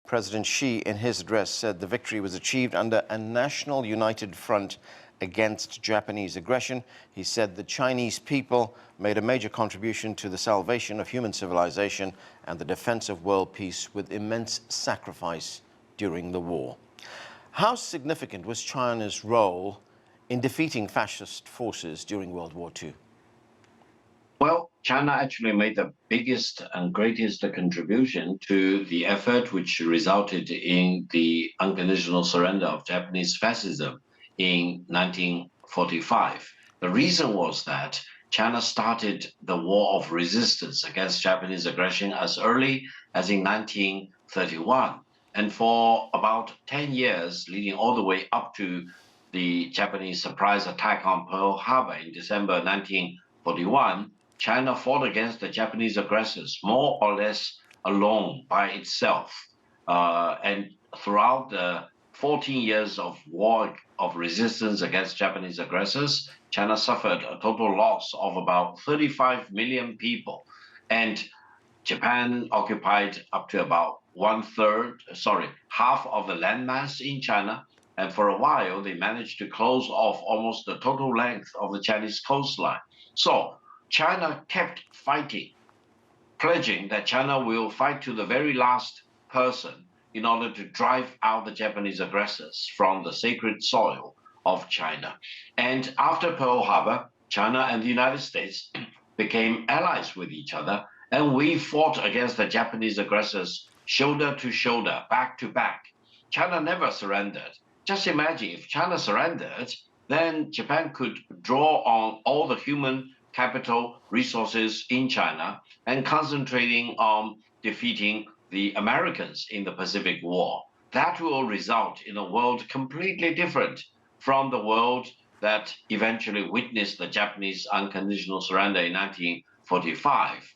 President Xi, in his address, said the victory was achieved under a national united front against Japanese aggression. He said the Chinese people made a major contribution to the salvation of human civilization and the defense of world peace with immense sacrifice during the war. How significant was China's role in defeating fascist forces during World War II? Well, China actually made the biggest and greatest contribution to the effort which resulted in the unconditional surrender of Japanese fascism in 1945. The reason was that China started the war of resistance against Japanese aggression as early as in 1931. And for about 10 years, leading all the way up to the Japanese surprise attack on Pearl Harbor in December 1941, China fought against the Japanese aggressors more or less alone by itself. And throughout the 14 years of war of resistance against Japanese aggressors, China suffered a total loss of about 35 million people. And Japan occupied up to about half of the landmass in China. And for a while, they managed to close off almost the total length of the Chinese coastline. So China kept fighting, pledging that China will fight to the very last person in order to drive out the Japanese aggressors from the sacred soil of China. And after Pearl Harbor, China and the United States became allies with each other, and we fought against the Japanese aggressors shoulder to shoulder, back to back. China never surrendered. Just imagine if China surrendered, then Japan could draw on all the human capital resources in China and concentrating on defeating the Americans in the Pacific War. That will result in a world completely different from the world that eventually witnessed the Japanese unconditional surrender in 1945.